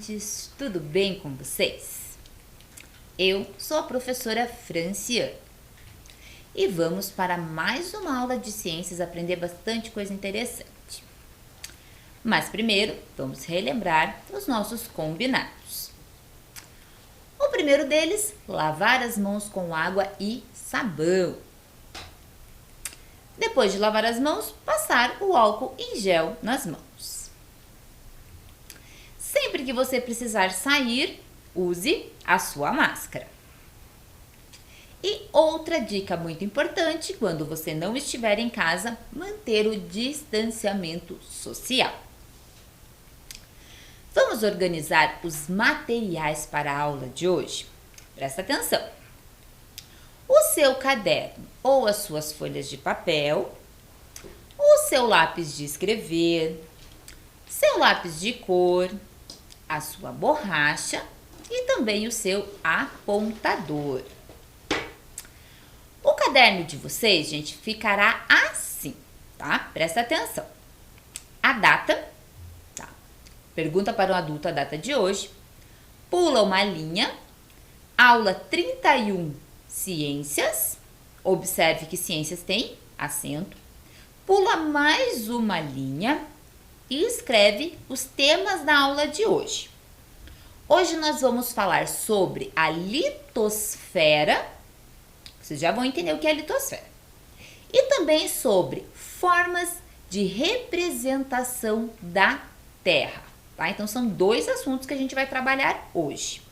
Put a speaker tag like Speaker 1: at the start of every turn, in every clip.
Speaker 1: ouvintes, tudo bem com vocês? Eu sou a professora Franciane e vamos para mais uma aula de ciências aprender bastante coisa interessante. Mas primeiro, vamos relembrar os nossos combinados. O primeiro deles, lavar as mãos com água e sabão. Depois de lavar as mãos, passar o álcool em gel nas mãos. Sempre que você precisar sair, use a sua máscara. E outra dica muito importante, quando você não estiver em casa, manter o distanciamento social. Vamos organizar os materiais para a aula de hoje? Presta atenção. O seu caderno ou as suas folhas de papel, o seu lápis de escrever, seu lápis de cor, a sua borracha e também o seu apontador. O caderno de vocês, gente, ficará assim, tá? Presta atenção. A data, tá? Pergunta para um adulto a data de hoje. Pula uma linha. Aula 31, ciências. Observe que ciências tem acento. Pula mais uma linha e escreve os temas da aula de hoje. Hoje nós vamos falar sobre a litosfera. Vocês já vão entender o que é a litosfera. E também sobre formas de representação da Terra. Tá? Então, são dois assuntos que a gente vai trabalhar hoje.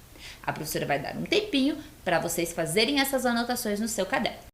Speaker 1: A professora vai dar um tempinho para vocês fazerem essas anotações no seu caderno.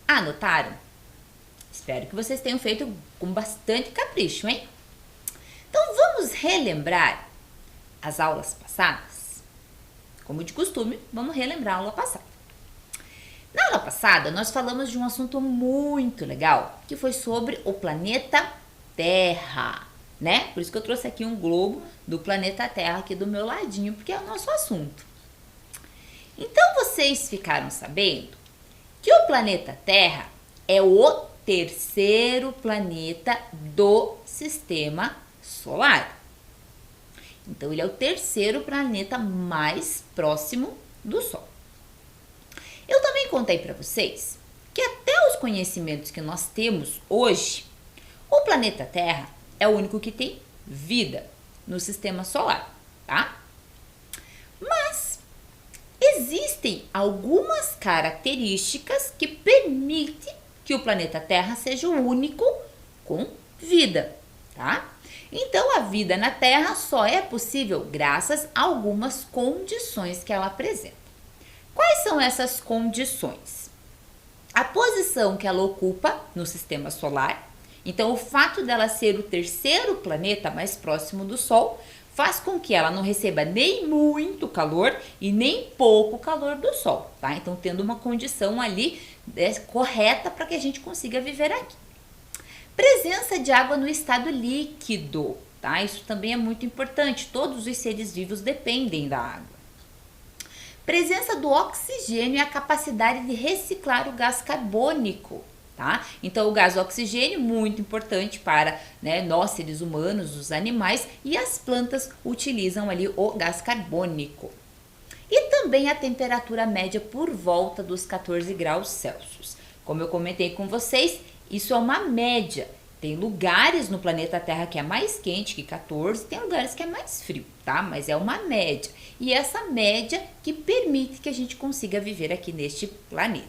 Speaker 1: Anotaram? Espero que vocês tenham feito com bastante capricho, hein? Então, vamos relembrar as aulas passadas? Como de costume, vamos relembrar a aula passada. Na aula passada, nós falamos de um assunto muito legal, que foi sobre o planeta Terra, né? Por isso que eu trouxe aqui um globo do planeta Terra aqui do meu ladinho, porque é o nosso assunto. Então, vocês ficaram sabendo que o planeta Terra é o terceiro planeta do Sistema Solar. Então, ele é o terceiro planeta mais próximo do Sol. Eu também contei para vocês que até os conhecimentos que nós temos hoje, o planeta Terra é o único que tem vida no Sistema Solar, tá? Mas existem algumas características que permitem que o planeta Terra seja o único com vida, tá? Então, a vida na Terra só é possível graças a algumas condições que ela apresenta. Quais são essas condições? A posição que ela ocupa no sistema solar. Então, o fato dela ser o terceiro planeta mais próximo do Sol faz com que ela não receba nem muito calor e nem pouco calor do Sol, tá? Então, tendo uma condição ali correta para que a gente consiga viver aqui. Presença de água no estado líquido, tá? Isso também é muito importante. Todos os seres vivos dependem da água. Presença do oxigênio e a capacidade de reciclar o gás carbônico, tá? Então, o gás oxigênio muito importante para, né, nós seres humanos, os animais, e as plantas utilizam ali o gás carbônico. E também a temperatura média por volta dos 14 graus Celsius. Como eu comentei com vocês, isso é uma média. Tem lugares no planeta Terra que é mais quente que 14, tem lugares que é mais frio, tá? Mas é uma média. E essa média que permite que a gente consiga viver aqui neste planeta.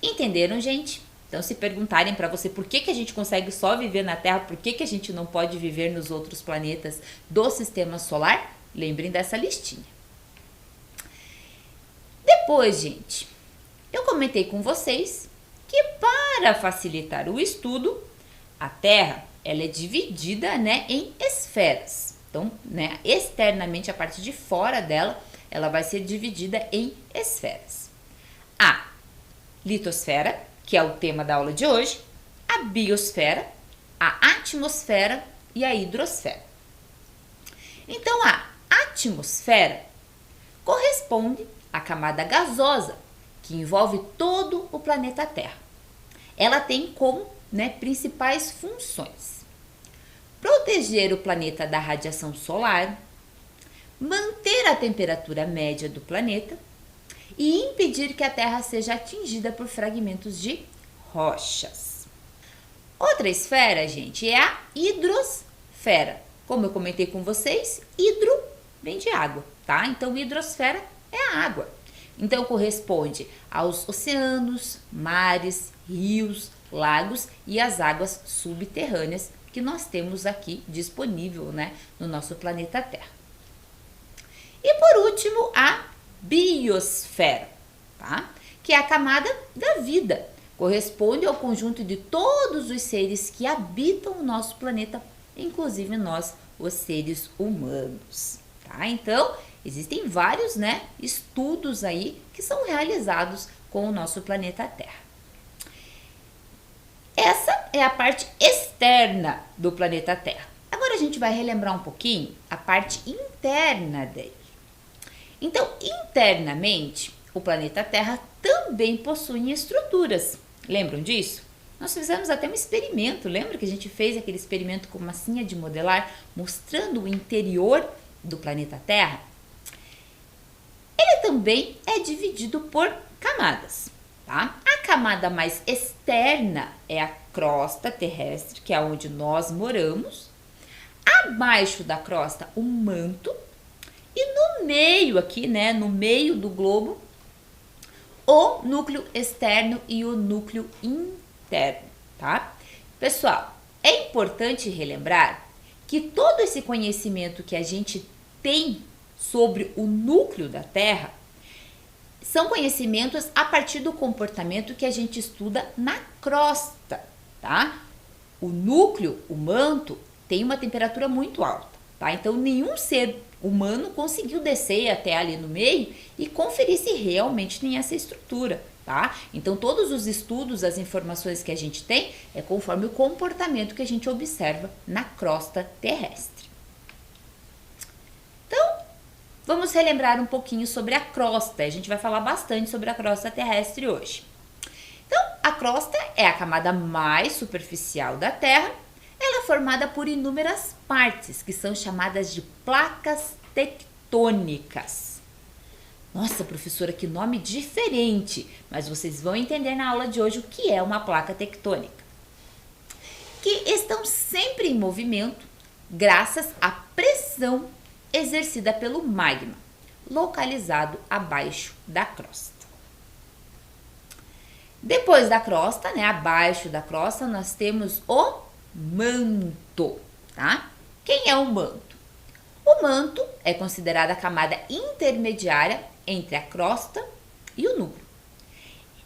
Speaker 1: Entenderam, gente? Então, se perguntarem para você por que a gente consegue só viver na Terra, por que a gente não pode viver nos outros planetas do sistema solar, lembrem dessa listinha. Depois, gente, eu comentei com vocês que para facilitar o estudo, a Terra ela é dividida, né, em esferas. Então, né, externamente, a parte de fora dela, ela vai ser dividida em esferas. A litosfera, que é o tema da aula de hoje, a biosfera, a atmosfera e a hidrosfera. Então, a atmosfera corresponde à camada gasosa, que envolve todo o planeta Terra. Ela tem como, né, principais funções: proteger o planeta da radiação solar, manter a temperatura média do planeta e impedir que a Terra seja atingida por fragmentos de rochas. Outra esfera, gente, é a hidrosfera. Como eu comentei com vocês, hidro vem de água, tá? Então, hidrosfera é a água. Então, corresponde aos oceanos, mares, rios, lagos e as águas subterrâneas que nós temos aqui disponível, né, no nosso planeta Terra. E por último, a biosfera, tá? Que é a camada da vida. Corresponde ao conjunto de todos os seres que habitam o nosso planeta, inclusive nós, os seres humanos, tá? Então, existem vários, né, estudos aí que são realizados com o nosso planeta Terra. Essa é a parte externa do planeta Terra. Agora a gente vai relembrar um pouquinho a parte interna dele. Então, internamente, o planeta Terra também possui estruturas. Lembram disso? Nós fizemos até um experimento. Lembra que a gente fez aquele experimento com massinha de modelar, mostrando o interior do planeta Terra? Ele também é dividido por camadas, tá? A camada mais externa é a crosta terrestre, que é onde nós moramos. Abaixo da crosta, o manto. E no meio aqui, né, no meio do globo, o núcleo externo e o núcleo interno, tá? Pessoal, é importante relembrar que todo esse conhecimento que a gente tem sobre o núcleo da Terra são conhecimentos a partir do comportamento que a gente estuda na crosta, tá? O núcleo, o manto, tem uma temperatura muito alta, tá? Então, nenhum ser humano conseguiu descer até ali no meio e conferir se realmente tem essa estrutura, tá? Então, todos os estudos, as informações que a gente tem é conforme o comportamento que a gente observa na crosta terrestre. Então, vamos relembrar um pouquinho sobre a crosta. A gente vai falar bastante sobre a crosta terrestre hoje. Então, a crosta é a camada mais superficial da Terra. Ela é formada por inúmeras partes, que são chamadas de placas tectônicas. Nossa, professora, que nome diferente! Mas vocês vão entender na aula de hoje o que é uma placa tectônica. Que estão sempre em movimento graças à pressão exercida pelo magma, localizado abaixo da crosta. Depois da crosta, né, abaixo da crosta, nós temos o manto. tá? Quem é o manto? O manto é considerada a camada intermediária entre a crosta e o núcleo.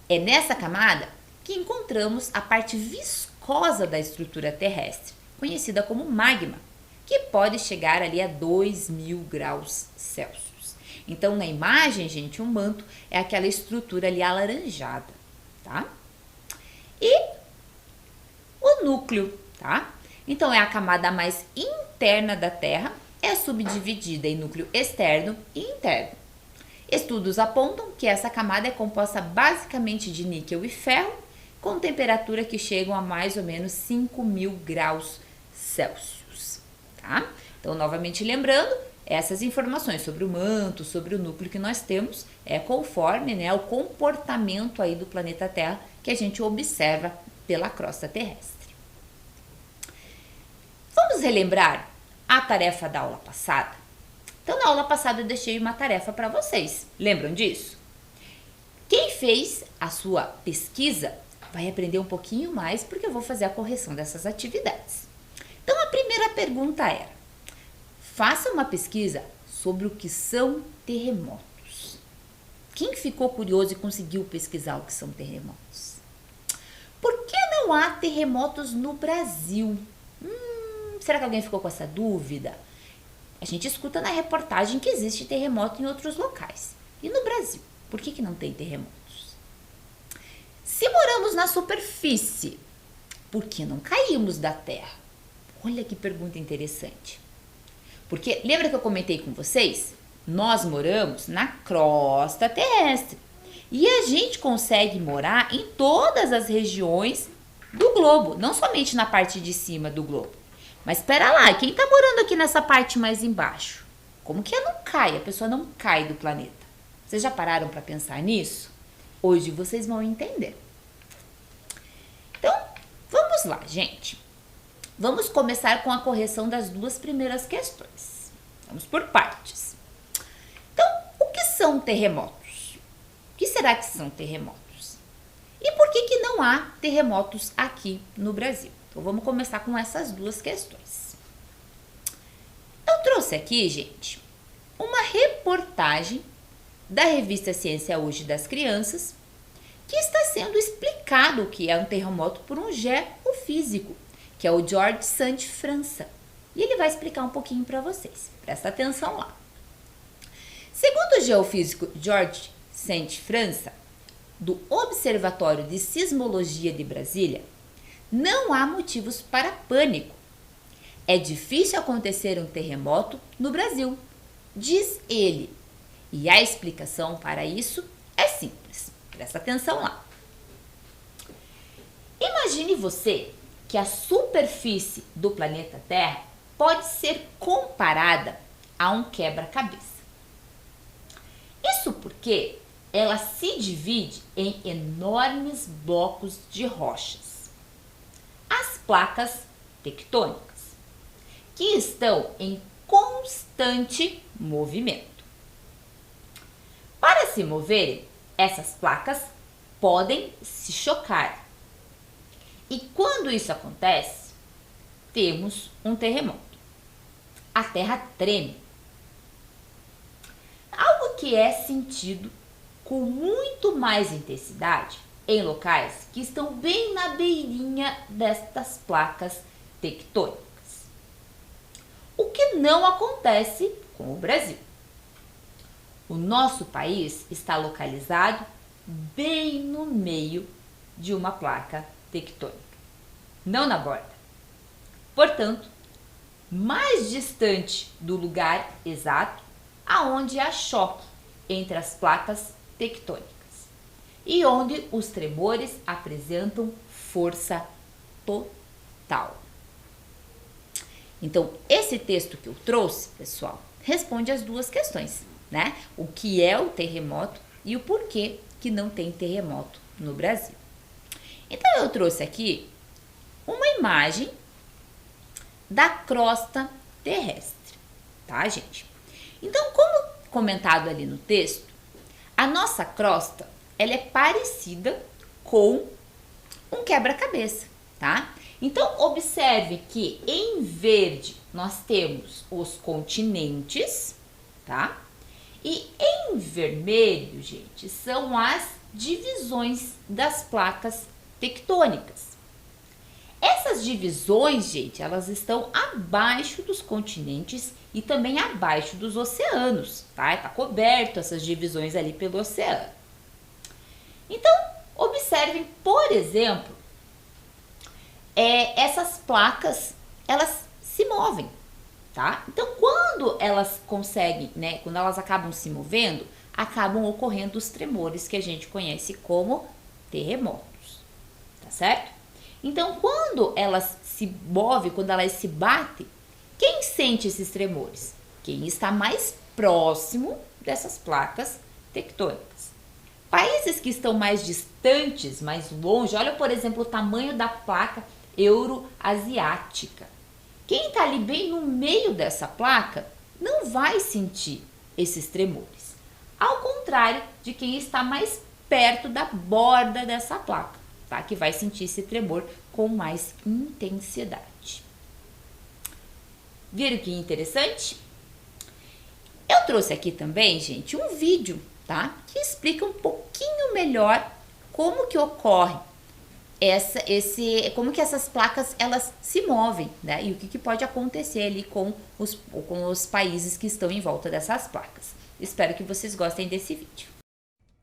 Speaker 1: É nessa camada que encontramos a parte viscosa da estrutura terrestre, conhecida como magma, que pode chegar ali a 2.000 graus Celsius. Então, na imagem, gente, o manto é aquela estrutura ali alaranjada, tá? E o núcleo, tá? Então, é a camada mais interna da Terra, é subdividida em núcleo externo e interno. Estudos apontam que essa camada é composta basicamente de níquel e ferro, com temperatura que chegam a mais ou menos 5.000 graus Celsius, tá? Então, novamente lembrando, essas informações sobre o manto, sobre o núcleo que nós temos, é conforme, né, o comportamento aí do planeta Terra que a gente observa pela crosta terrestre. Vamos relembrar a tarefa da aula passada? Então, na aula passada eu deixei uma tarefa para vocês. Lembram disso? Quem fez a sua pesquisa vai aprender um pouquinho mais, porque eu vou fazer a correção dessas atividades. Então, a primeira pergunta era: faça uma pesquisa sobre o que são terremotos. Quem ficou curioso e conseguiu pesquisar o que são terremotos? Por que não há terremotos no Brasil? Será que alguém ficou com essa dúvida? A gente escuta na reportagem que existe terremoto em outros locais. E no Brasil, por que não tem terremotos? Se moramos na superfície, por que não caímos da Terra? Olha que pergunta interessante. Porque lembra que eu comentei com vocês? Nós moramos na crosta terrestre. E a gente consegue morar em todas as regiões do globo, não somente na parte de cima do globo. Mas espera lá, quem está morando aqui nessa parte mais embaixo? Como que não cai? A pessoa não cai do planeta. Vocês já pararam para pensar nisso? Hoje vocês vão entender. Então, vamos lá, gente. Vamos começar com a correção das duas primeiras questões. Vamos por partes. Então, o que são terremotos? O que será que são terremotos? E por que não há terremotos aqui no Brasil? Então, vamos começar com essas duas questões. Eu trouxe aqui, gente, uma reportagem da revista Ciência Hoje das Crianças, que está sendo explicado o que é um terremoto por um geofísico, que é o George St. França. E ele vai explicar um pouquinho para vocês. Presta atenção lá. Segundo o geofísico George St. França, do Observatório de Sismologia de Brasília, não há motivos para pânico. É difícil acontecer um terremoto no Brasil, diz ele. E a explicação para isso é simples. Presta atenção lá. Imagine você que a superfície do planeta Terra pode ser comparada a um quebra-cabeça. Isso porque ela se divide em enormes blocos de rochas, as placas tectônicas, que estão em constante movimento. Para se moverem, essas placas podem se chocar. E quando isso acontece, temos um terremoto. A Terra treme. Algo que é sentido com muito mais intensidade em locais que estão bem na beirinha destas placas tectônicas. O que não acontece com o Brasil. O nosso país está localizado bem no meio de uma placa tectônica, não na borda. Portanto, mais distante do lugar exato aonde há choque entre as placas tectônicas e onde os tremores apresentam força total. Então, esse texto que eu trouxe, pessoal, responde as duas questões, né? O que é o terremoto e o porquê que não tem terremoto no Brasil. Então, eu trouxe aqui uma imagem da crosta terrestre, tá, gente? Então, como comentado ali no texto, a nossa crosta, ela é parecida com um quebra-cabeça. tá? Então, observe que em verde nós temos os continentes, tá? E em vermelho, gente, são as divisões das placas tectônicas. Essas divisões, gente, elas estão abaixo dos continentes e também abaixo dos oceanos, tá? Tá coberto essas divisões ali pelo oceano. Então, observem, por exemplo, essas placas, elas se movem, tá? Então, quando elas conseguem, né, quando elas acabam se movendo, acabam ocorrendo os tremores que a gente conhece como terremotos, tá certo? Então, quando elas se movem, quando elas se batem, quem sente esses tremores? Quem está mais próximo dessas placas tectônicas. Países que estão mais distantes, mais longe, olha, por exemplo, o tamanho da placa euroasiática. Quem está ali bem no meio dessa placa não vai sentir esses tremores, ao contrário de quem está mais perto da borda dessa placa, tá? Que vai sentir esse tremor com mais intensidade. Viram que interessante? Eu trouxe aqui também, gente, um vídeo, tá? Que explica um pouquinho melhor como que ocorre como que essas placas elas se movem, né? E o que pode acontecer ali com os países que estão em volta dessas placas. Espero que vocês gostem desse vídeo.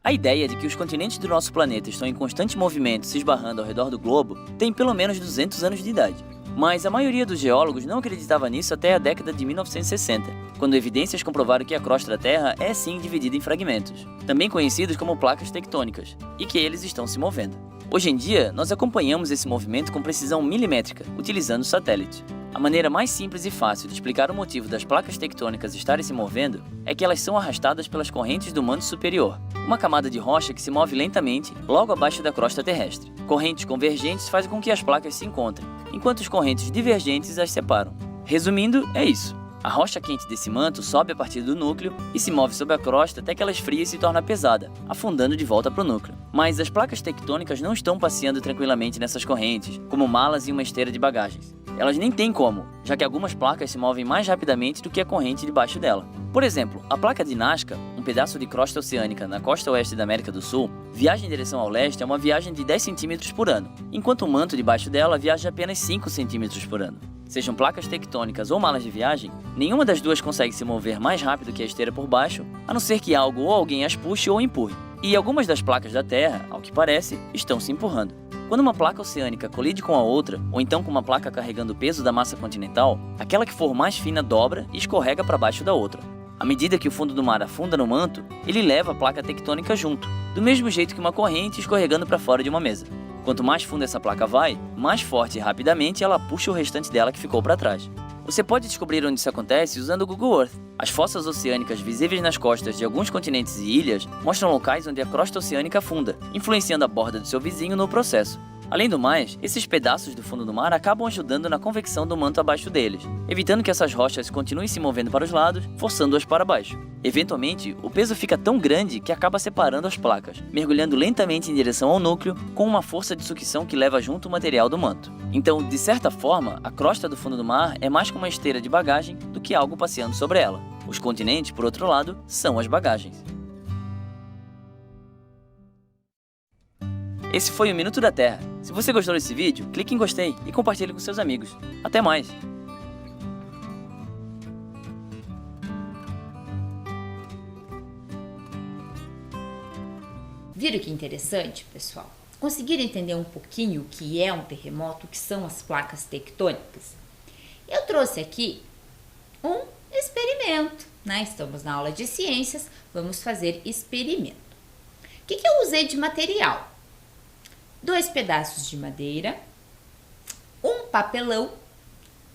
Speaker 2: A ideia de que os continentes do nosso planeta estão em constante movimento se esbarrando ao redor do globo tem pelo menos 200 anos de idade. Mas a maioria dos geólogos não acreditava nisso até a década de 1960, quando evidências comprovaram que a crosta da Terra é sim dividida em fragmentos, também conhecidos como placas tectônicas, e que eles estão se movendo. Hoje em dia, nós acompanhamos esse movimento com precisão milimétrica, utilizando satélites. A maneira mais simples e fácil de explicar o motivo das placas tectônicas estarem se movendo é que elas são arrastadas pelas correntes do manto superior, uma camada de rocha que se move lentamente logo abaixo da crosta terrestre. Correntes convergentes fazem com que as placas se encontrem, enquanto as correntes divergentes as separam. Resumindo, é isso. A rocha quente desse manto sobe a partir do núcleo e se move sobre a crosta até que ela esfria e se torna pesada, afundando de volta para o núcleo. Mas as placas tectônicas não estão passeando tranquilamente nessas correntes, como malas em uma esteira de bagagens. Elas nem têm como, já que algumas placas se movem mais rapidamente do que a corrente debaixo dela. Por exemplo, a placa de Nazca, um pedaço de crosta oceânica na costa oeste da América do Sul, viaja em direção ao leste é uma viagem de 10 centímetros por ano, enquanto o manto debaixo dela viaja apenas 5 centímetros por ano. Sejam placas tectônicas ou malas de viagem, nenhuma das duas consegue se mover mais rápido que a esteira por baixo, a não ser que algo ou alguém as puxe ou empurre. E algumas das placas da Terra, ao que parece, estão se empurrando. Quando uma placa oceânica colide com a outra, ou então com uma placa carregando o peso da massa continental, aquela que for mais fina dobra e escorrega para baixo da outra. À medida que o fundo do mar afunda no manto, ele leva a placa tectônica junto, do mesmo jeito que uma corrente escorregando para fora de uma mesa. Quanto mais fundo essa placa vai, mais forte e rapidamente ela puxa o restante dela que ficou para trás. Você pode descobrir onde isso acontece usando o Google Earth. As fossas oceânicas visíveis nas costas de alguns continentes e ilhas mostram locais onde a crosta oceânica afunda, influenciando a borda do seu vizinho no processo. Além do mais, esses pedaços do fundo do mar acabam ajudando na convecção do manto abaixo deles, evitando que essas rochas continuem se movendo para os lados, forçando-as para baixo. Eventualmente, o peso fica tão grande que acaba separando as placas, mergulhando lentamente em direção ao núcleo, com uma força de sucção que leva junto o material do manto. Então, de certa forma, a crosta do fundo do mar é mais como uma esteira de bagagem do que algo passeando sobre ela. Os continentes, por outro lado, são as bagagens. Esse foi o Minuto da Terra. Se você gostou desse vídeo, clique em gostei e compartilhe com seus amigos. Até mais!
Speaker 1: Viram que interessante, pessoal? Conseguiram entender um pouquinho o que é um terremoto, o que são as placas tectônicas? Eu trouxe aqui um experimento, né? Estamos na aula de ciências, vamos fazer experimento. O que eu usei de material? 2 pedaços de madeira, um papelão,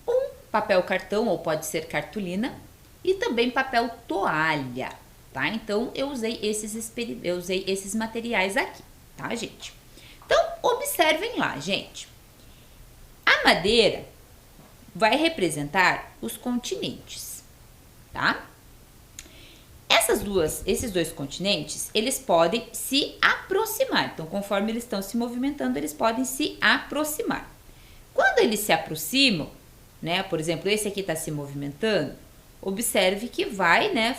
Speaker 1: um papel cartão ou pode ser cartolina e também papel toalha, tá? Então eu usei esses materiais aqui, tá, gente? Então observem lá, gente. A madeira vai representar os continentes, tá? Esses dois continentes, eles podem se aproximar. Então, conforme eles estão se movimentando, eles podem se aproximar. Quando eles se aproximam, né, por exemplo, esse aqui está se movimentando, observe que vai, né,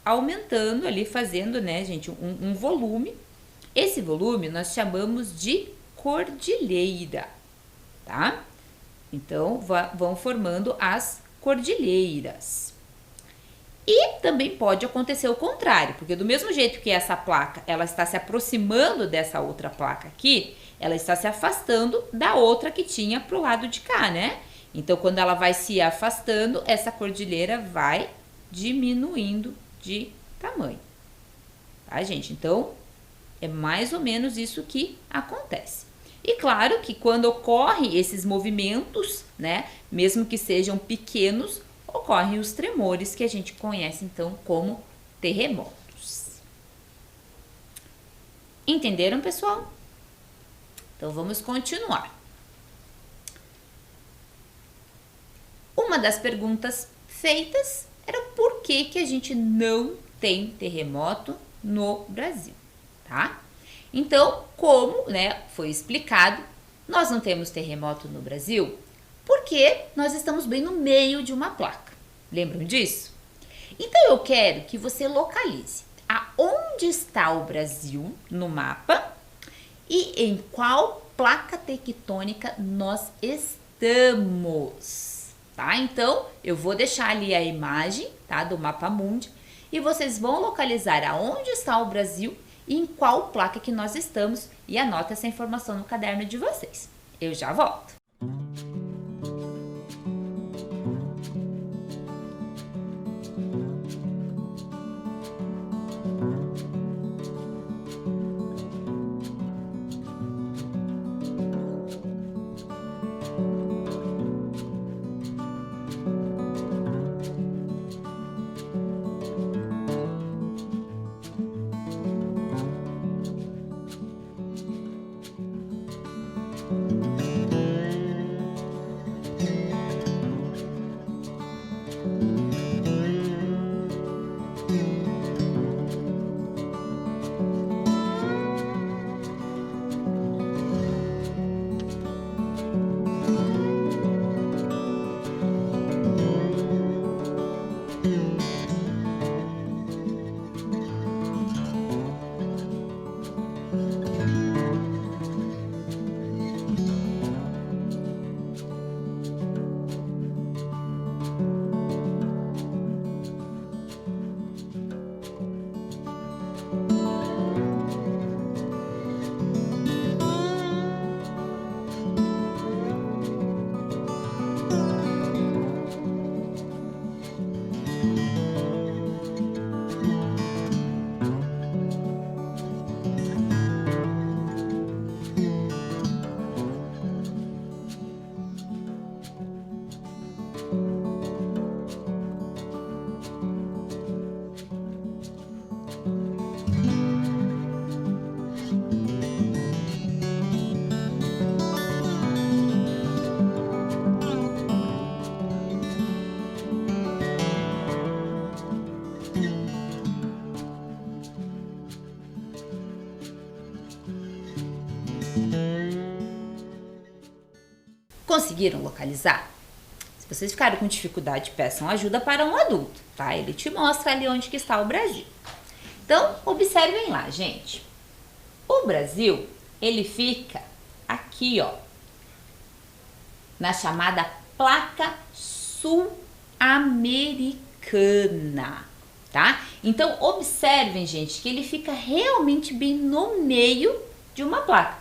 Speaker 1: aumentando ali, fazendo, né, gente, um volume. Esse volume nós chamamos de cordilheira, tá? Então, vão formando as cordilheiras. E também pode acontecer o contrário, porque do mesmo jeito que essa placa, ela está se aproximando dessa outra placa aqui, ela está se afastando da outra que tinha pro lado de cá, né? Então, quando ela vai se afastando, essa cordilheira vai diminuindo de tamanho, tá, gente? Então, é mais ou menos isso que acontece. E claro que quando ocorrem esses movimentos, né, mesmo que sejam pequenos, ocorrem os tremores que a gente conhece então como terremotos. Entenderam, pessoal? Então vamos continuar. Uma das perguntas feitas era por que a gente não tem terremoto no Brasil, tá? Então, como, né, foi explicado, nós não temos terremoto no Brasil porque nós estamos bem no meio de uma placa. Lembram disso? Então, eu quero que você localize aonde está o Brasil no mapa e em qual placa tectônica nós estamos, tá? Então, eu vou deixar ali a imagem, tá, do mapa mundi e vocês vão localizar aonde está o Brasil e em qual placa que nós estamos e anota essa informação no caderno de vocês. Eu já volto. Conseguiram localizar? Se vocês ficaram com dificuldade, peçam ajuda para um adulto, tá? Ele te mostra ali onde que está o Brasil. Então, observem lá, gente. O Brasil, ele fica aqui, ó, na chamada placa sul-americana, tá? Então, observem, gente, que ele fica realmente bem no meio de uma placa.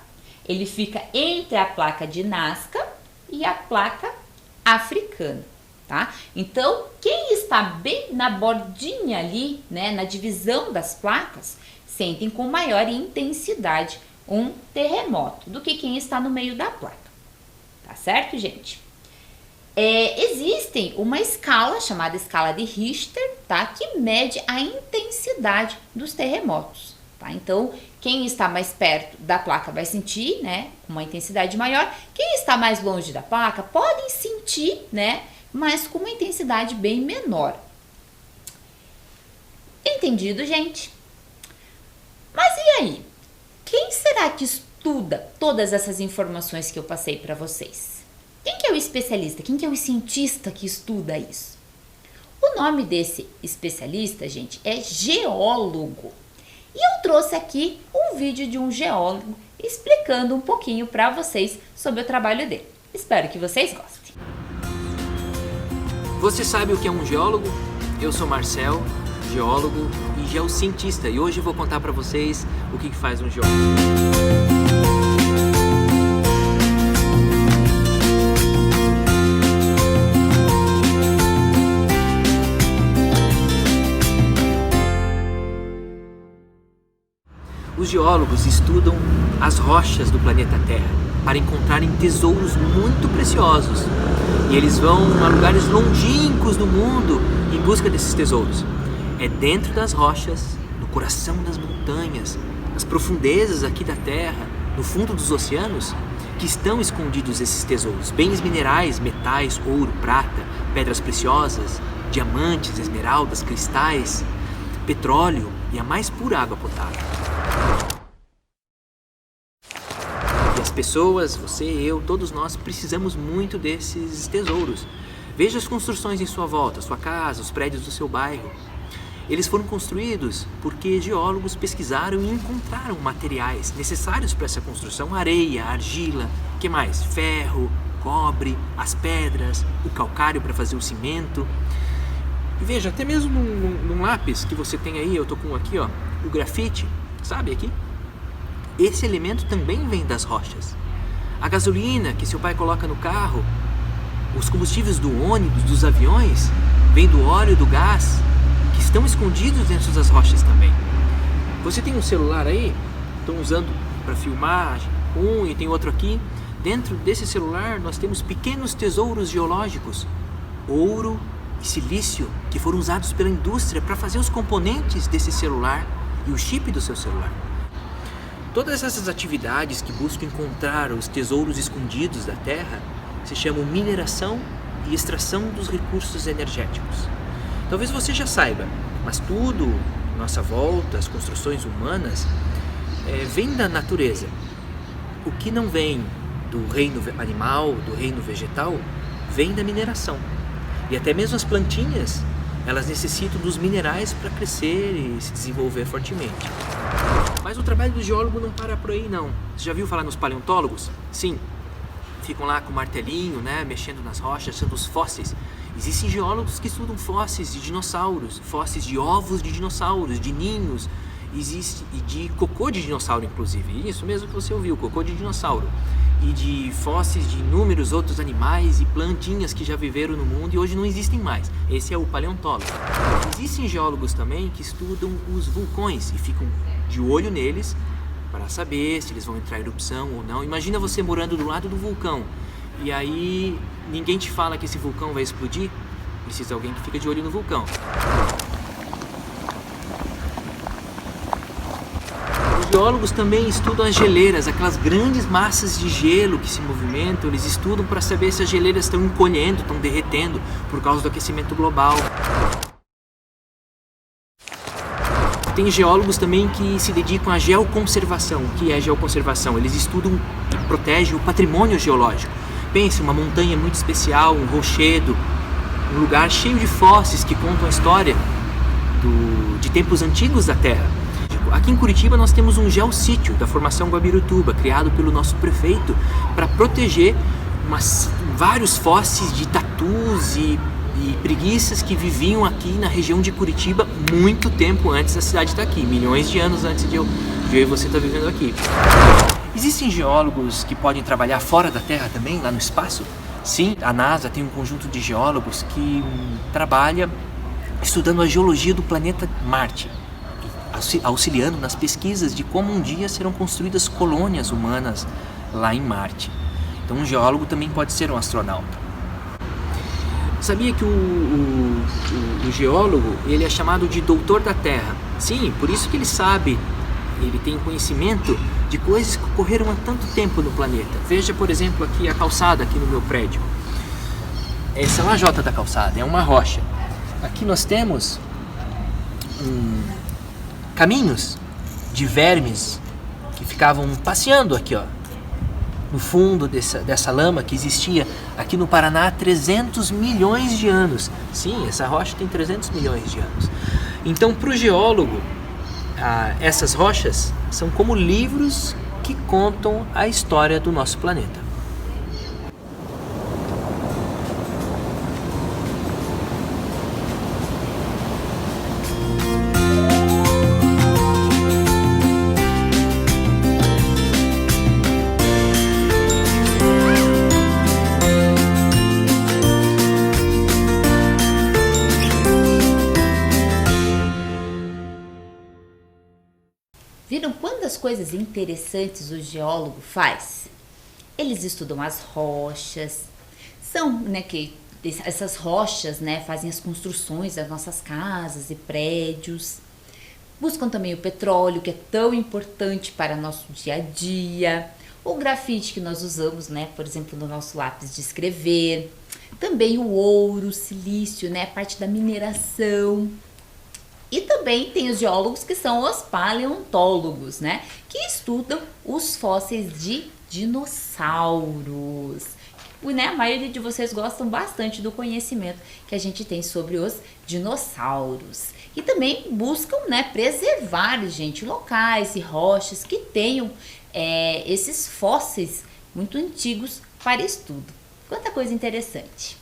Speaker 1: Ele fica entre a placa de Nazca e a placa africana, tá? Então, quem está bem na bordinha ali, né, na divisão das placas, sentem com maior intensidade um terremoto do que quem está no meio da placa, tá certo, gente? Existem uma escala chamada escala de Richter, tá? Que mede a intensidade dos terremotos, tá? Então, quem está mais perto da placa vai sentir, né, uma intensidade maior. Quem está mais longe da placa podem sentir, né, mas com uma intensidade bem menor. Entendido, gente? Mas e aí? Quem será que estuda todas essas informações que eu passei para vocês? Quem que é o especialista? Quem que é o cientista que estuda isso? O nome desse especialista, gente, é geólogo. E eu trouxe aqui um vídeo de um geólogo explicando um pouquinho para vocês sobre o trabalho dele. Espero que vocês gostem.
Speaker 3: Você sabe o que é um geólogo? Eu sou Marcel, geólogo e geocientista, e hoje eu vou contar para vocês o que faz um geólogo. Os geólogos estudam as rochas do planeta Terra para encontrarem tesouros muito preciosos. E eles vão a lugares longínquos do mundo em busca desses tesouros. É dentro das rochas, no coração das montanhas, nas profundezas aqui da Terra, no fundo dos oceanos, que estão escondidos esses tesouros. Bens minerais, metais, ouro, prata, pedras preciosas, diamantes, esmeraldas, cristais, petróleo e a mais pura água potável. E as pessoas, você, eu, todos nós precisamos muito desses tesouros. Veja as construções em sua volta, sua casa, os prédios do seu bairro. Eles foram construídos porque geólogos pesquisaram e encontraram materiais necessários para essa construção: areia, argila, que mais? Ferro, cobre, as pedras, o calcário para fazer o cimento. E veja, até mesmo num lápis que você tem aí, eu tô com aqui, ó, o grafite, sabe aqui? Esse elemento também vem das rochas. A gasolina que seu pai coloca no carro, os combustíveis do ônibus, dos aviões, vem do óleo, do gás, que estão escondidos dentro das rochas também. Você tem um celular aí, estão usando para filmar, e tem outro aqui. Dentro desse celular nós temos pequenos tesouros geológicos, ouro e silício, que foram usados pela indústria para fazer os componentes desse celular e o chip do seu celular. Todas essas atividades que buscam encontrar os tesouros escondidos da Terra se chamam mineração e extração dos recursos energéticos. Talvez você já saiba, mas tudo à nossa volta, as construções humanas, vem da natureza. O que não vem do reino animal, do reino vegetal, vem da mineração. E até mesmo as plantinhas, elas necessitam dos minerais para crescer e se desenvolver fortemente. Mas o trabalho do geólogo não para por aí, não. Você já viu falar nos paleontólogos? Sim, ficam lá com o martelinho, né, mexendo nas rochas, achando os fósseis. Existem geólogos que estudam fósseis de dinossauros, fósseis de ovos de dinossauros, de ninhos, e de cocô de dinossauro, inclusive. Isso mesmo que você ouviu, cocô de dinossauro. E de fósseis de inúmeros outros animais e plantinhas que já viveram no mundo e hoje não existem mais. Esse é o paleontólogo. Existem geólogos também que estudam os vulcões e ficam de olho neles para saber se eles vão entrar em erupção ou não. Imagina você morando do lado do vulcão e aí ninguém te fala que esse vulcão vai explodir. Precisa de alguém que fica de olho no vulcão. Os geólogos também estudam as geleiras, aquelas grandes massas de gelo que se movimentam. Eles estudam para saber se as geleiras estão encolhendo, estão derretendo por causa do aquecimento global. Tem geólogos também que se dedicam à geoconservação. O que é geoconservação? Eles estudam e protegem o patrimônio geológico. Pense, uma montanha muito especial, um rochedo, um lugar cheio de fósseis que contam a história de tempos antigos da Terra. Aqui em Curitiba nós temos um geossítio da Formação Guabirutuba, criado pelo nosso prefeito para proteger vários fósseis de tatus e preguiças que viviam aqui na região de Curitiba muito tempo antes da cidade estar aqui, milhões de anos antes de eu e você estar vivendo aqui. Existem geólogos que podem trabalhar fora da Terra também, lá no espaço? Sim, a NASA tem um conjunto de geólogos que trabalha estudando a geologia do planeta Marte, auxiliando nas pesquisas de como um dia serão construídas colônias humanas lá em Marte. Então um geólogo também pode ser um astronauta. Sabia que o geólogo ele é chamado de doutor da Terra? Sim, por isso que ele sabe, ele tem conhecimento de coisas que ocorreram há tanto tempo no planeta. Veja, por exemplo, aqui a calçada aqui no meu prédio. Essa é a lajota da calçada, é uma rocha. Aqui nós temos caminhos de vermes que ficavam passeando aqui, ó, no fundo dessa lama que existia aqui no Paraná há 300 milhões de anos. Sim, essa rocha tem 300 milhões de anos. Então, para o geólogo, essas rochas são como livros que contam a história do nosso planeta.
Speaker 1: Viram quantas coisas interessantes o geólogo faz? Eles estudam as rochas, essas rochas, né, fazem as construções das nossas casas e prédios. Buscam também o petróleo, que é tão importante para nosso dia a dia. O grafite que nós usamos, né, por exemplo, no nosso lápis de escrever. Também o ouro, o silício, né, parte da mineração. E também tem os geólogos que são os paleontólogos, né? Que estudam os fósseis de dinossauros. Né? A maioria de vocês gostam bastante do conhecimento que a gente tem sobre os dinossauros. E também buscam, né, preservar, gente, locais e rochas que tenham esses fósseis muito antigos para estudo. Quanta coisa interessante.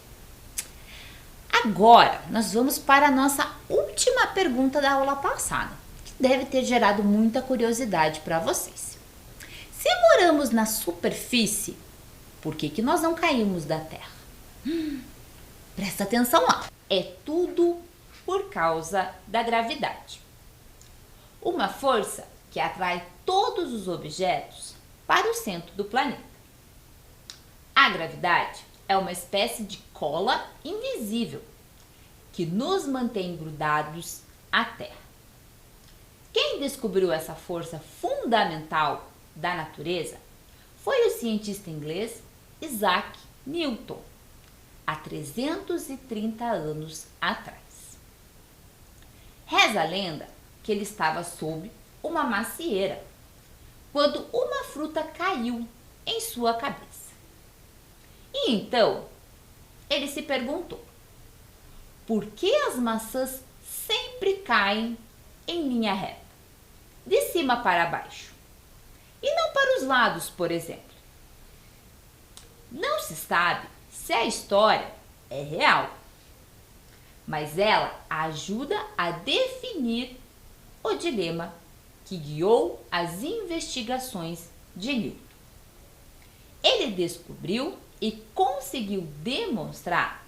Speaker 1: Agora, nós vamos para a nossa última pergunta da aula passada, que deve ter gerado muita curiosidade para vocês. Se moramos na superfície, por que nós não caímos da Terra? Presta atenção lá. É tudo por causa da gravidade. Uma força que atrai todos os objetos para o centro do planeta. A gravidade é uma espécie de cola invisível que nos mantém grudados à Terra. Quem descobriu essa força fundamental da natureza foi o cientista inglês Isaac Newton, há 330 anos atrás. Reza a lenda que ele estava sob uma macieira quando uma fruta caiu em sua cabeça. E então, ele se perguntou, por que as maçãs sempre caem em linha reta, de cima para baixo, e não para os lados, por exemplo? Não se sabe se a história é real, mas ela ajuda a definir o dilema que guiou as investigações de Newton. Ele descobriu e conseguiu demonstrar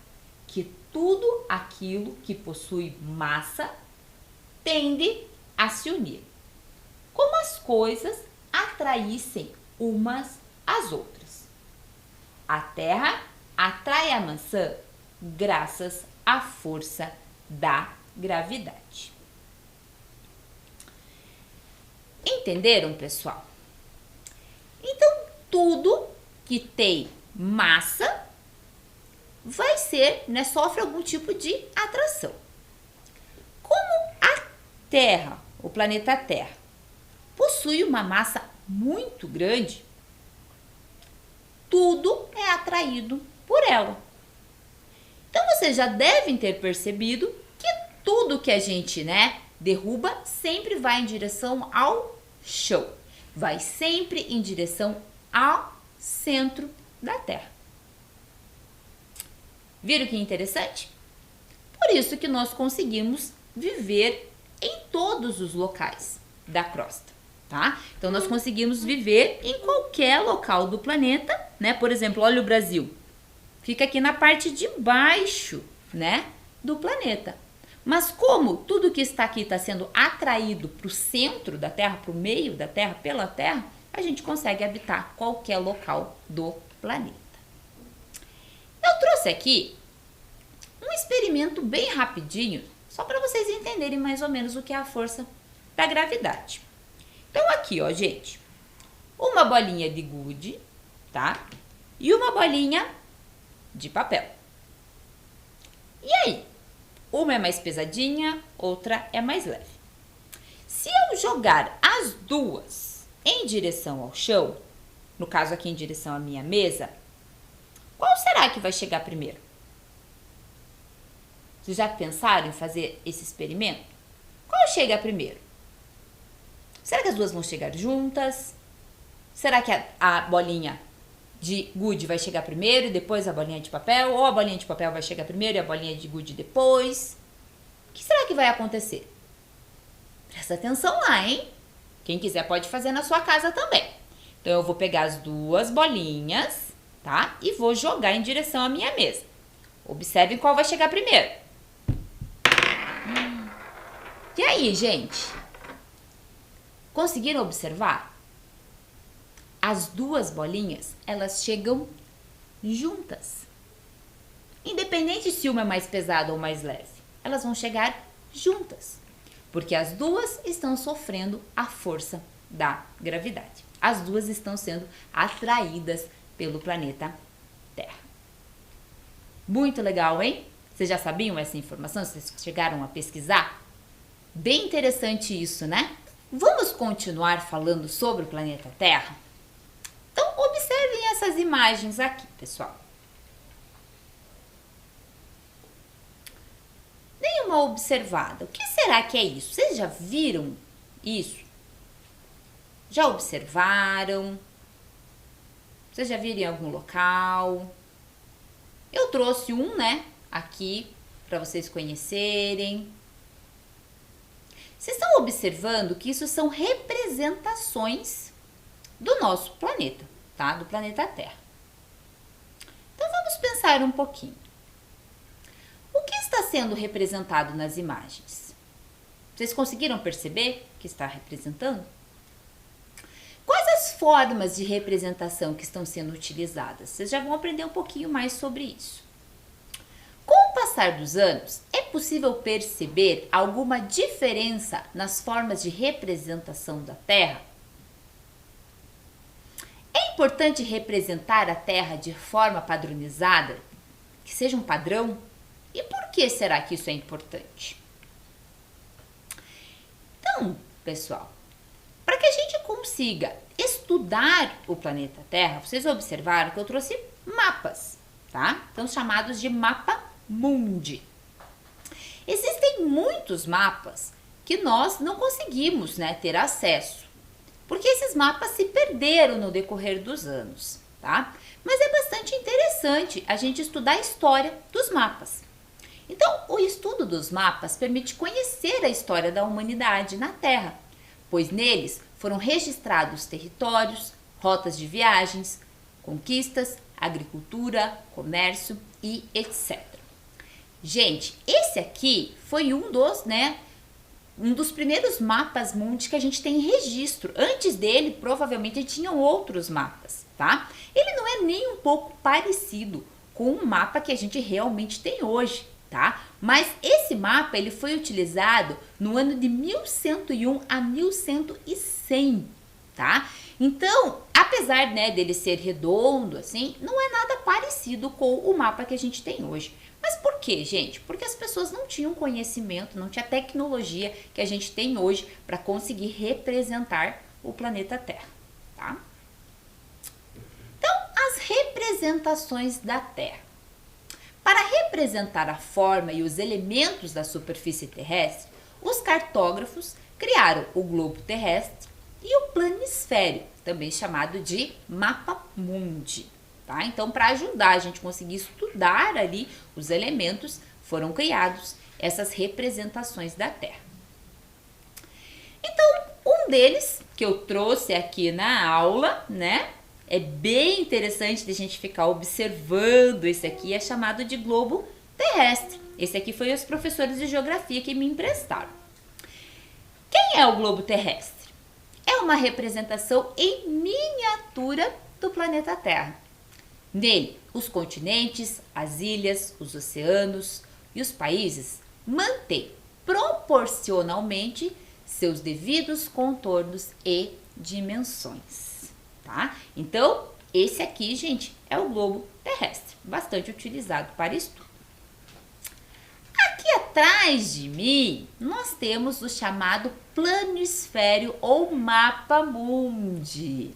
Speaker 1: que tudo aquilo que possui massa tende a se unir, como as coisas atraíssem umas às outras. A Terra atrai a maçã graças à força da gravidade. Entenderam, pessoal? Então, tudo que tem massa vai ser, né, sofre algum tipo de atração. Como a Terra, o planeta Terra, possui uma massa muito grande, tudo é atraído por ela. Então, vocês já devem ter percebido que tudo que a gente, né, derruba sempre vai em direção ao chão, vai sempre em direção ao centro da Terra. Viram que interessante? Por isso que nós conseguimos viver em todos os locais da crosta, tá? Então, nós conseguimos viver em qualquer local do planeta, né? Por exemplo, olha o Brasil. Fica aqui na parte de baixo, né, do planeta. Mas como tudo que está aqui está sendo atraído para o centro da Terra, para o meio da Terra, pela Terra, a gente consegue habitar qualquer local do planeta. Eu trouxe aqui um experimento bem rapidinho, só para vocês entenderem mais ou menos o que é a força da gravidade. Então aqui, ó, gente, uma bolinha de gude, tá? E uma bolinha de papel. E aí? Uma é mais pesadinha, outra é mais leve. Se eu jogar as duas em direção ao chão, no caso aqui em direção à minha mesa, qual será que vai chegar primeiro? Vocês já pensaram em fazer esse experimento? Qual chega primeiro? Será que as duas vão chegar juntas? Será que a bolinha de gude vai chegar primeiro e depois a bolinha de papel? Ou a bolinha de papel vai chegar primeiro e a bolinha de gude depois? O que será que vai acontecer? Presta atenção lá, hein? Quem quiser pode fazer na sua casa também. Então, eu vou pegar as duas bolinhas, tá? E vou jogar em direção à minha mesa. Observem qual vai chegar primeiro. E aí, gente? Conseguiram observar? As duas bolinhas, elas chegam juntas. Independente se uma é mais pesada ou mais leve, elas vão chegar juntas. Porque as duas estão sofrendo a força da gravidade. As duas estão sendo atraídas pelo planeta Terra. Muito legal, hein? Vocês já sabiam essa informação? Vocês chegaram a pesquisar? Bem interessante isso, né? Vamos continuar falando sobre o planeta Terra? Então, observem essas imagens aqui, pessoal. Deem uma observada. O que será que é isso? Vocês já viram isso? Já observaram? Vocês já viram em algum local? Eu trouxe um, né, aqui para vocês conhecerem. Vocês estão observando que isso são representações do nosso planeta, tá? Do planeta Terra. Então vamos pensar um pouquinho. O que está sendo representado nas imagens? Vocês conseguiram perceber o que está representando? Quais as formas de representação que estão sendo utilizadas? Vocês já vão aprender um pouquinho mais sobre isso. Com o passar dos anos, é possível perceber alguma diferença nas formas de representação da Terra? É importante representar a Terra de forma padronizada, que seja um padrão? E por que será que isso é importante? Então, pessoal, para que a gente consiga estudar o planeta Terra, vocês observaram que eu trouxe mapas, tá? Então, chamados de mapa mundi. Existem muitos mapas que nós não conseguimos, né, ter acesso, porque esses mapas se perderam no decorrer dos anos, tá? Mas é bastante interessante a gente estudar a história dos mapas. Então, o estudo dos mapas permite conhecer a história da humanidade na Terra, pois neles foram registrados territórios, rotas de viagens, conquistas, agricultura, comércio e etc. Gente, esse aqui foi um dos primeiros mapas mundi que a gente tem registro. Antes dele, provavelmente, tinham outros mapas, tá? Ele não é nem um pouco parecido com o mapa que a gente realmente tem hoje, tá? Mas esse mapa, ele foi utilizado no ano de 1101 a 1100, tá? Então, apesar, né, dele ser redondo, assim, não é nada parecido com o mapa que a gente tem hoje. Mas por quê, gente? Porque as pessoas não tinham conhecimento, não tinha tecnologia que a gente tem hoje para conseguir representar o planeta Terra, tá? Então, as representações da Terra. Para representar a forma e os elementos da superfície terrestre, os cartógrafos criaram o globo terrestre e o planisfério, também chamado de mapa mundi. Tá? Então, para ajudar a gente a conseguir estudar ali os elementos, foram criados essas representações da Terra. Então, um deles que eu trouxe aqui na aula, né? É bem interessante de a gente ficar observando esse aqui, é chamado de globo terrestre. Esse aqui foi os professores de geografia que me emprestaram. Quem é o globo terrestre? É uma representação em miniatura do planeta Terra. Nele, os continentes, as ilhas, os oceanos e os países mantêm proporcionalmente seus devidos contornos e dimensões, tá? Então, esse aqui, gente, é o globo terrestre, bastante utilizado para estudo. Aqui atrás de mim, nós temos o chamado planisfério ou mapa mundi,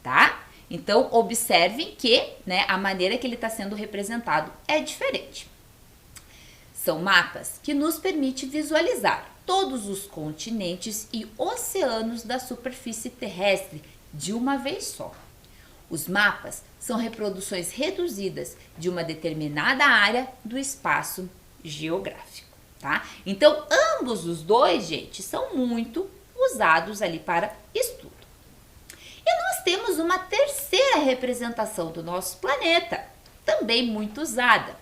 Speaker 1: tá? Então, observem que, né, a maneira que ele está sendo representado é diferente. São mapas que nos permitem visualizar todos os continentes e oceanos da superfície terrestre de uma vez só. Os mapas são reproduções reduzidas de uma determinada área do espaço geográfico, tá? Então, ambos os dois, gente, são muito usados ali para estudo. E nós temos uma terceira representação do nosso planeta, também muito usada,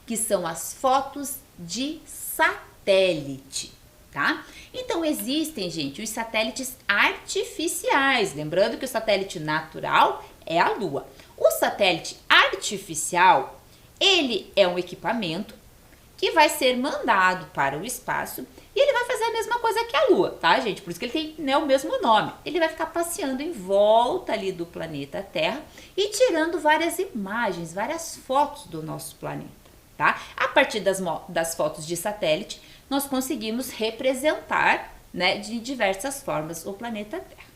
Speaker 1: que são as fotos de satélite, tá? Então, existem, gente, os satélites artificiais, lembrando que o satélite natural é a Lua. O satélite artificial, ele é um equipamento que vai ser mandado para o espaço e ele vai fazer a mesma coisa que a Lua, tá, gente? Por isso que ele tem, né, o mesmo nome. Ele vai ficar passeando em volta ali do planeta Terra e tirando várias imagens, várias fotos do nosso planeta, tá? A partir das fotos de satélite, nós conseguimos representar, né, de diversas formas o planeta Terra.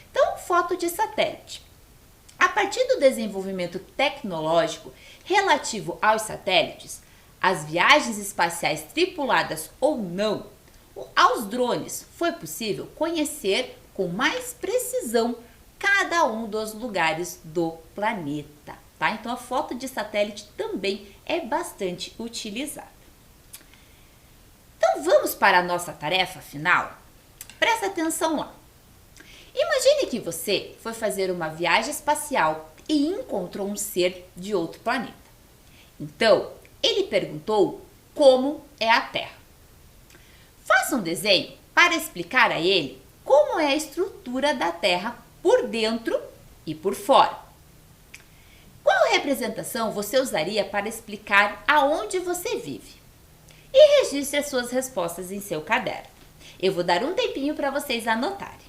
Speaker 1: Então, foto de satélite. A partir do desenvolvimento tecnológico relativo aos satélites, as viagens espaciais tripuladas ou não, aos drones foi possível conhecer com mais precisão cada um dos lugares do planeta, tá? Então, a foto de satélite também é bastante utilizada. Então, vamos para a nossa tarefa final? Presta atenção lá. Imagine que você foi fazer uma viagem espacial e encontrou um ser de outro planeta. Então, ele perguntou como é a Terra. Faça um desenho para explicar a ele como é a estrutura da Terra por dentro e por fora. Qual representação você usaria para explicar aonde você vive? E registre as suas respostas em seu caderno. Eu vou dar um tempinho para vocês anotarem.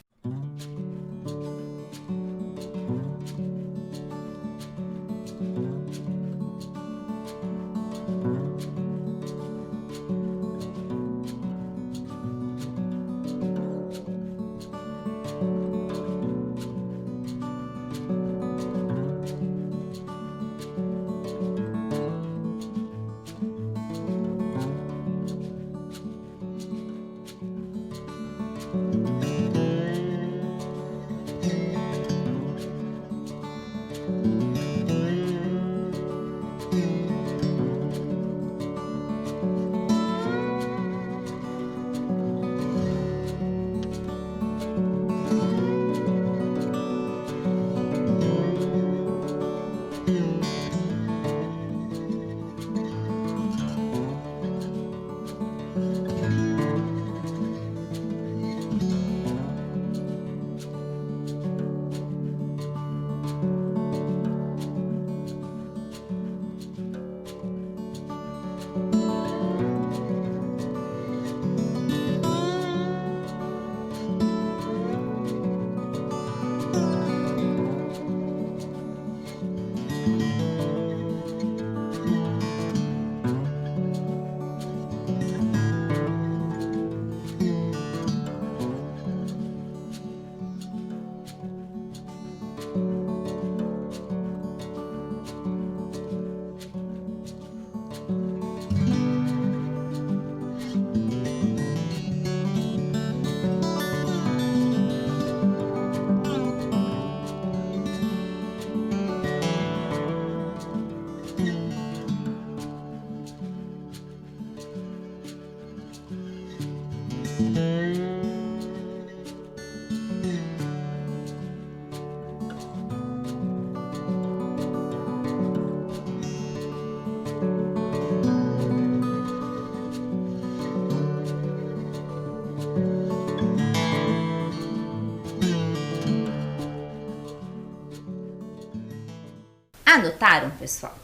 Speaker 1: Anotaram, pessoal?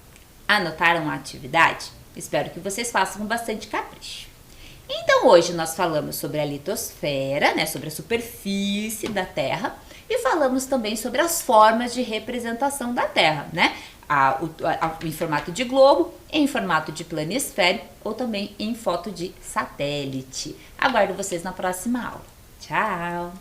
Speaker 1: Anotaram a atividade? Espero que vocês façam com bastante capricho. Então, hoje nós falamos sobre a litosfera, né, sobre a superfície da Terra, e falamos também sobre as formas de representação da Terra, né? em formato de globo, em formato de planisfério ou também em foto de satélite. Aguardo vocês na próxima aula. Tchau!